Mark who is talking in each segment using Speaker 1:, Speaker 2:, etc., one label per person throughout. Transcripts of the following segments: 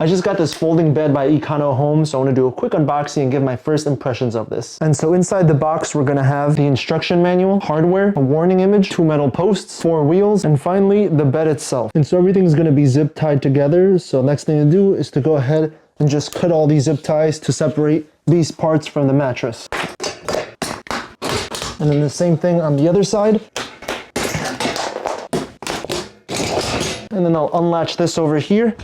Speaker 1: I just got this folding bed by EconoHome, so I want to do a quick unboxing and give my first impressions of this. And so inside the box, we're going to have the instruction manual, hardware, a warning image, 2 metal posts, 4 wheels, and finally the bed itself. And so everything is going to be zip tied together. So next thing to do is to go ahead and just cut all these zip ties to separate these parts from the mattress. And then the same thing on the other side. And then I'll unlatch this over here.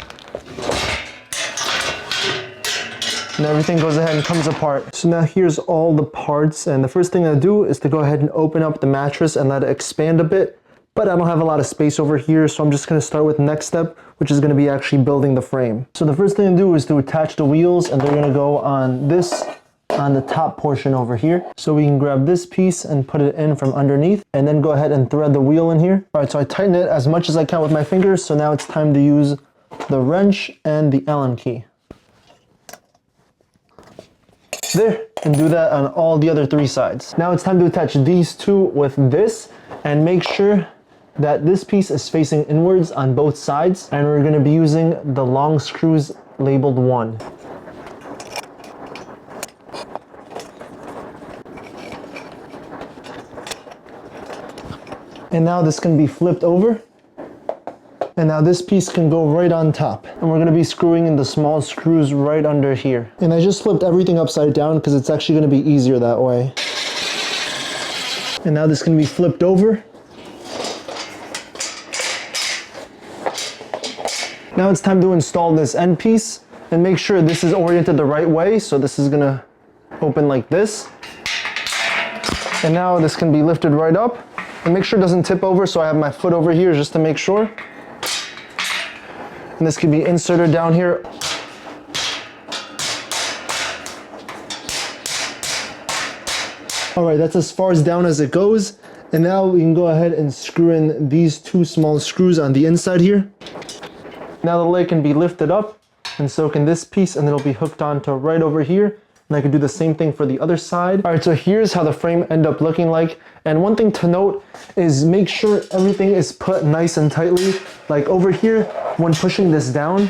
Speaker 1: And everything goes ahead and comes apart. So now here's all the parts. And the first thing I do is to go ahead and open up the mattress and let it expand a bit. But I don't have a lot of space over here, so I'm just going to start with the next step, which is going to be actually building the frame. So the first thing to do is to attach the wheels, and they're going to go on the top portion over here. So we can grab this piece and put it in from underneath, and then go ahead and thread the wheel in here. All right, so I tighten it as much as I can with my fingers, so now it's time to use the wrench and the Allen key. There, and do that on all the other 3 sides. Now it's time to attach these 2 with this, and make sure that this piece is facing inwards on both sides, and we're going to be using the long screws labeled 1. And now this can be flipped over, and now this piece can go right on top. And we're going to be screwing in the small screws right under here. And I just flipped everything upside down because it's actually going to be easier that way. And now this can be flipped over. Now it's time to install this end piece, and make sure this is oriented the right way. So this is gonna open like this. And now this can be lifted right up, and make sure it doesn't tip over, so I have my foot over here just to make sure. And this can be inserted down here. All right, that's as far as down as it goes. And now we can go ahead and screw in these 2 small screws on the inside here. Now the leg can be lifted up, and so can this piece, and it'll be hooked onto right over here. And I can do the same thing for the other side. All right, so here's how the frame ended up looking like. And one thing to note is make sure everything is put nice and tightly. Like over here, when pushing this down,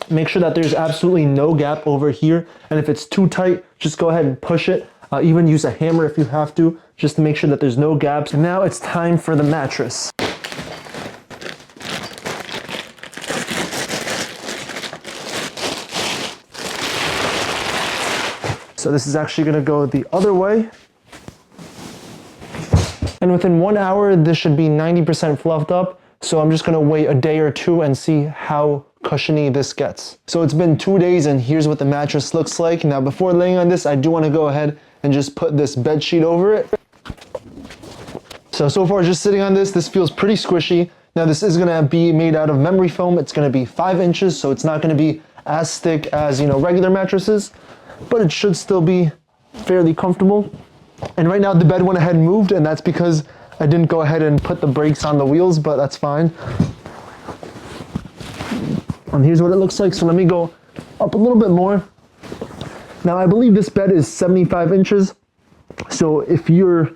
Speaker 1: make sure that there's absolutely no gap over here. And if it's too tight, just go ahead and push it. Even use a hammer if you have to, just to make sure that there's no gaps. And now it's time for the mattress. So this is actually going to go the other way. And within 1 hour, this should be 90% fluffed up. So I'm just going to wait a day or 2 and see how cushiony this gets. So it's been 2 days, and here's what the mattress looks like. Now before laying on this, I do want to go ahead and just put this bed sheet over it. So far just sitting on this feels pretty squishy. Now this is going to be made out of memory foam. It's going to be 5 inches, so it's not going to be as thick as, regular mattresses, but it should still be fairly comfortable. And right now the bed went ahead and moved, and that's because I didn't go ahead and put the brakes on the wheels, but that's fine. And here's what it looks like. So let me go up a little bit more. Now I believe this bed is 75 inches. So if you're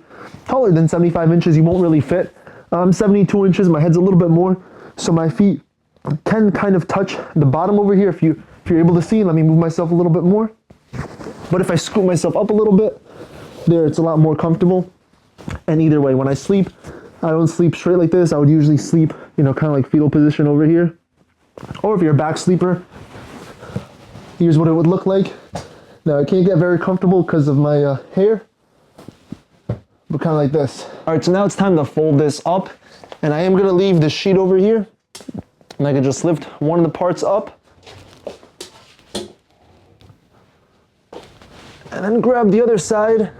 Speaker 1: taller than 75 inches, you won't really fit. I'm 72 inches, my head's a little bit more. So my feet can kind of touch the bottom over here. If you're able to see, let me move myself a little bit more. But if I scoot myself up a little bit, there, it's a lot more comfortable. And either way, when I sleep, I don't sleep straight like this. I would usually sleep, kind of like fetal position over here. Or if you're a back sleeper, here's what it would look like. Now I can't get very comfortable because of my hair, but kind of like this. All right, so now it's time to fold this up, and I am gonna leave the sheet over here, and I can just lift one of the parts up, and then grab the other side.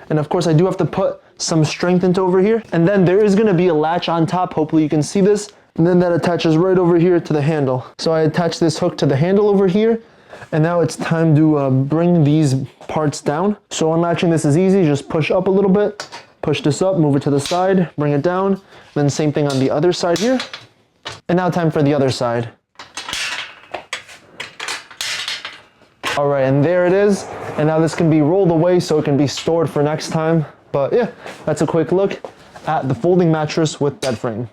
Speaker 1: And of course I do have to put some strength into over here. And then there is gonna be a latch on top, hopefully you can see this. And then that attaches right over here to the handle. So I attach this hook to the handle over here. And now it's time to bring these parts down. So unlatching this is easy, just push up a little bit, push this up, move it to the side, bring it down. Then same thing on the other side here. And now time for the other side. All right, and there it is. And now this can be rolled away so it can be stored for next time. But yeah, that's a quick look at the folding mattress with bed frame.